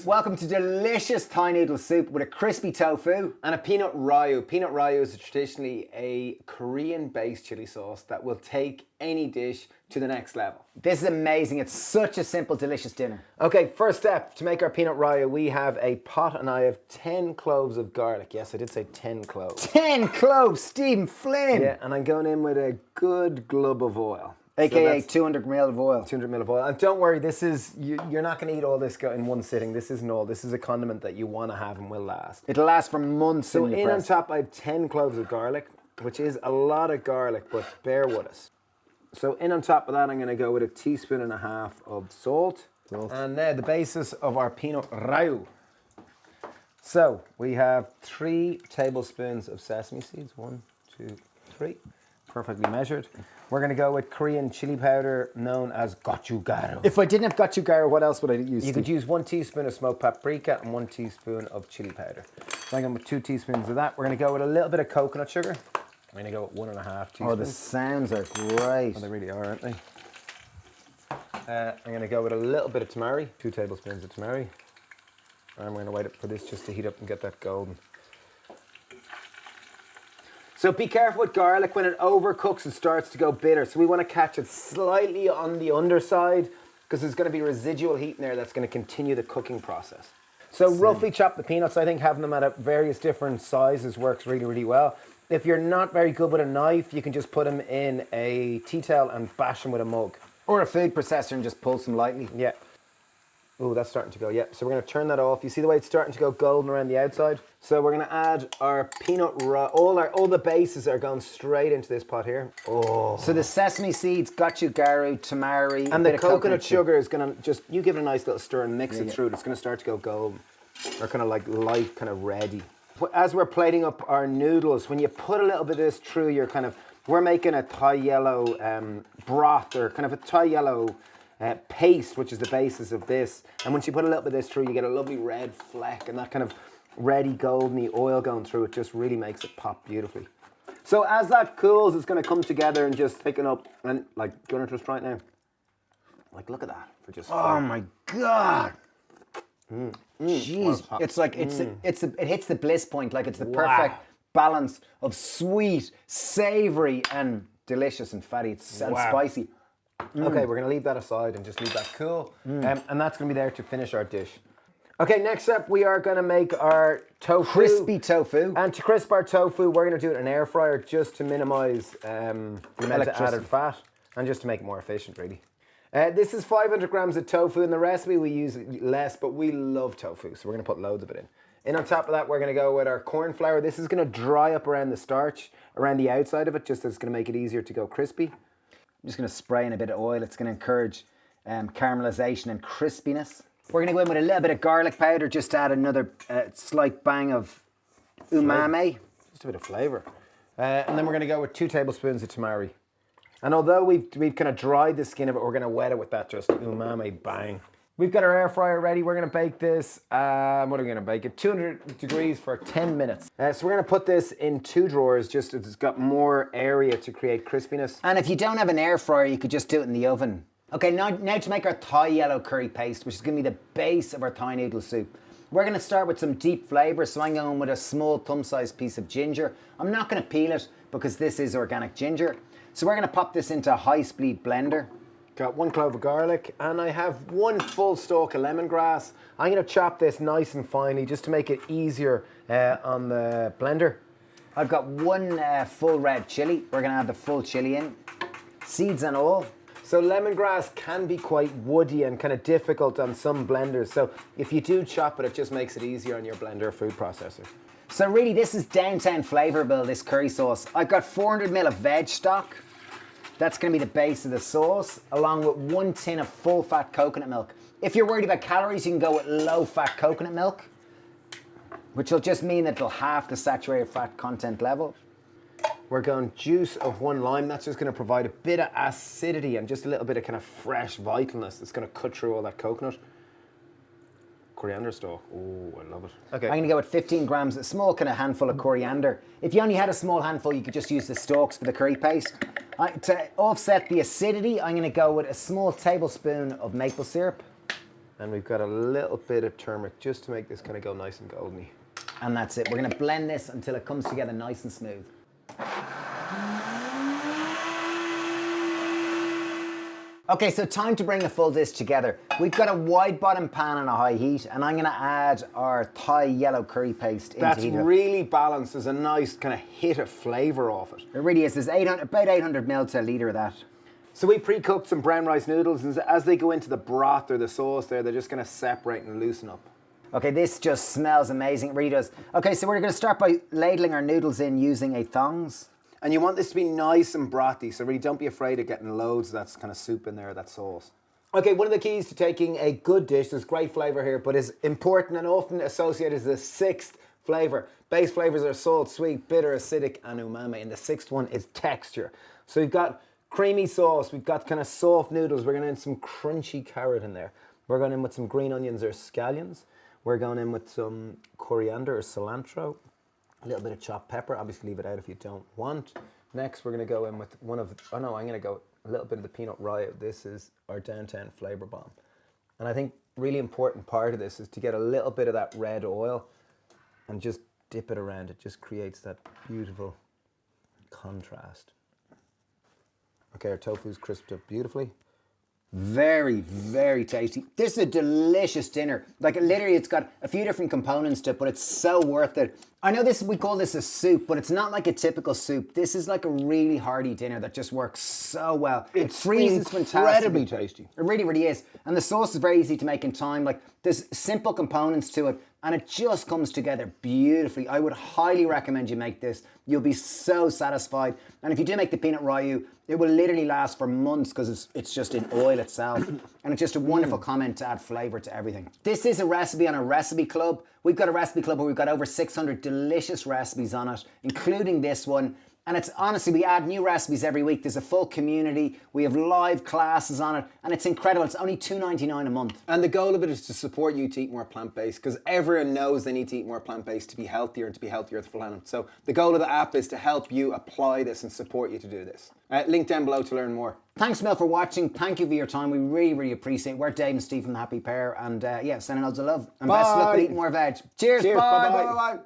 Welcome to delicious Thai noodle soup with a crispy tofu. And a peanut RAYU. Peanut RAYU is traditionally a Korean-based chili sauce that will take any dish to the next level. This is amazing. It's such a simple, delicious dinner. Okay, first step, to make our peanut RAYU, we have a pot and I have 10 cloves of garlic. Yes, I did say 10 cloves. 10 cloves, Stephen Flynn. Yeah, and I'm going in with a good glub of oil. AKA 200 ml of oil. 200 ml of oil. And don't worry, this is, you're not going to eat all this in one sitting. This isn't all. This is a condiment that you want to have and will last. It'll last for months. So in on top, I have 10 cloves of garlic, which is a lot of garlic, but bear with us. So in on top of that, I'm going to go with 1.5 teaspoons of salt. And now the basis of our peanut RAYU. So we have 3 tablespoons of sesame seeds. 1, 2, 3. Perfectly measured. We're going to go with Korean chili powder known as gochugaru. If I didn't have gochugaru, what else would I use? You could use 1 teaspoon of smoked paprika and 1 teaspoon of chili powder. So I'm going with 2 teaspoons of that. We're going to go with a little bit of coconut sugar. I'm going to go with 1.5 teaspoons. Oh, the sounds are great. Oh, they really are, aren't they? I'm going to go with a little bit of tamari, 2 tablespoons of tamari. And I'm going to wait for this just to heat up and get that golden. So be careful with garlic. When it overcooks, it starts to go bitter. So we want to catch it slightly on the underside because there's going to be residual heat in there that's going to continue the cooking process. So roughly chop the peanuts. I think having them at various different sizes works really, really well. If you're not very good with a knife, you can just put them in a tea towel and bash them with a mug. Or a food processor and just pulse them lightly. Yeah. Oh, that's starting to go, yeah. So we're going to turn that off. You see the way it's starting to go golden around the outside? So we're going to add our peanut RAYU. All the bases are going straight into this pot here. Oh. So the sesame seeds, gochugaru, tamari, and the coconut sugar is going to just, you give it a nice little stir and mix it through. It's going to start to go golden. Or kind of like light, kind of ready. As we're plating up our noodles, when you put a little bit of this through, you're kind of, we're making a Thai yellow broth, or kind of a Thai yellow paste, which is the basis of this. And once you put a little bit of this through, you get a lovely red fleck, and that kind of ready goldeny oil going through it just really makes it pop beautifully. So as that cools, it's going to come together and just thicken up. And like, do you want to just try it now? Like, look at that. For just oh my God. Jeez, it's like it hits the bliss point. Like it's the perfect balance of sweet, savory, and delicious and fatty. It's and spicy. Okay, we're going to leave that aside and just leave that cool. And that's going to be there to finish our dish. Okay, next up, we are going to make our tofu. Crispy tofu. And to crisp our tofu, we're going to do it in an air fryer just to minimize the amount of added fat and just to make it more efficient, really. This is 500 grams of tofu. In the recipe, we use less, but we love tofu, so we're going to put loads of it in. And on top of that, we're going to go with our corn flour. This is going to dry up around the starch, around the outside of it, just as it's going to make it easier to go crispy. I'm just going to spray in a bit of oil. It's going to encourage caramelization and crispiness. We're going to go in with a little bit of garlic powder just to add another slight bang of umami. Just a bit of flavour. And then we're going to go with 2 tablespoons of tamari. And although we've kind of dried the skin of it, we're going to wet it with that just umami bang. We've got our air fryer ready. We're going to bake this, what are we going to bake it? 200 degrees for 10 minutes. So we're going to put this in 2 drawers, just so it's got more area to create crispiness. And if you don't have an air fryer, you could just do it in the oven. Okay, now to make our Thai yellow curry paste, which is going to be the base of our Thai noodle soup. We're going to start with some deep flavour, so I'm going with a small thumb-sized piece of ginger. I'm not going to peel it because this is organic ginger. So we're going to pop this into a high-speed blender. Got 1 clove of garlic, and I have 1 full stalk of lemongrass. I'm going to chop this nice and finely just to make it easier on the blender. I've got 1 full red chilli. We're going to add the full chilli in, seeds and all. So lemongrass can be quite woody and kind of difficult on some blenders. So if you do chop it, it just makes it easier on your blender or food processor. So really, this is downtown flavourable, this curry sauce. I've got 400 ml of veg stock. That's going to be the base of the sauce, along with 1 tin of full-fat coconut milk. If you're worried about calories, you can go with low-fat coconut milk, which will just mean that it'll halve the saturated fat content level. We're going juice of 1 lime. That's just going to provide a bit of acidity and just a little bit of kind of fresh vitalness that's going to cut through all that coconut. Coriander stalk. Oh, I love it. Okay. I'm going to go with 15 grams, a small kind of handful of coriander. If you only had a small handful, you could just use the stalks for the curry paste. To offset the acidity, I'm going to go with a small tablespoon of maple syrup. And we've got a little bit of turmeric just to make this kind of go nice and golden-y. And that's it. We're gonna blend this until it comes together nice and smooth. Okay, so time to bring the full dish together. We've got a wide bottom pan on a high heat, and I'm gonna add our Thai yellow curry paste into That's heat. really balanced. There's a nice kind of hit of flavour off it. It really is. There's about 800 ml to a litre of that. So we pre-cooked some brown rice noodles, and as they go into the broth or the sauce there, they're just gonna separate and loosen up. Okay, this just smells amazing. It really does. Okay, so we're gonna start by ladling our noodles in using a thongs. And you want this to be nice and brothy, so really don't be afraid of getting loads of that kind of soup in there, that sauce. Okay, one of the keys to taking a good dish, there's great flavour here, but is important and often associated as the sixth flavour. Base flavours are salt, sweet, bitter, acidic, and umami. And the sixth one is texture. So we've got creamy sauce, we've got kind of soft noodles, we're going in some crunchy carrot in there. We're going in with some green onions or scallions. We're going in with some coriander or cilantro. A little bit of chopped pepper, obviously leave it out if you don't want. Next, we're gonna go in with I'm gonna go a little bit of the peanut RAYU. This is our downtown flavour bomb. And I think really important part of this is to get a little bit of that red oil and just dip it around. It just creates that beautiful contrast. Okay, our tofu's crisped up beautifully. Very, very tasty. This is a delicious dinner. Like literally it's got a few different components to it, but it's so worth it. I know we call this a soup, but it's not like a typical soup. This is like a really hearty dinner that just works so well. It freezes incredibly tasty. It really, really is. And the sauce is very easy to make in time. Like there's simple components to it and it just comes together beautifully. I would highly recommend you make this. You'll be so satisfied. And if you do make the peanut RAYU, it will literally last for months because it's just in oil itself. And it's just a wonderful comment to add flavour to everything. This is a recipe on a recipe club. We've got a recipe club where we've got over 600 delicious recipes on it, including this one. And it's honestly, we add new recipes every week. There's a full community. We have live classes on it and it's incredible. It's only $2.99 a month. And the goal of it is to support you to eat more plant-based because everyone knows they need to eat more plant-based to be healthier and to be healthier for the planet. So the goal of the app is to help you apply this and support you to do this. Link down below to learn more. Thanks, Mel, for watching. Thank you for your time. We really, really appreciate it. We're Dave and Steve from The Happy Pair. And yeah, sending loads of love. And best of luck with eating more veg. Cheers. Cheers. Bye. Bye.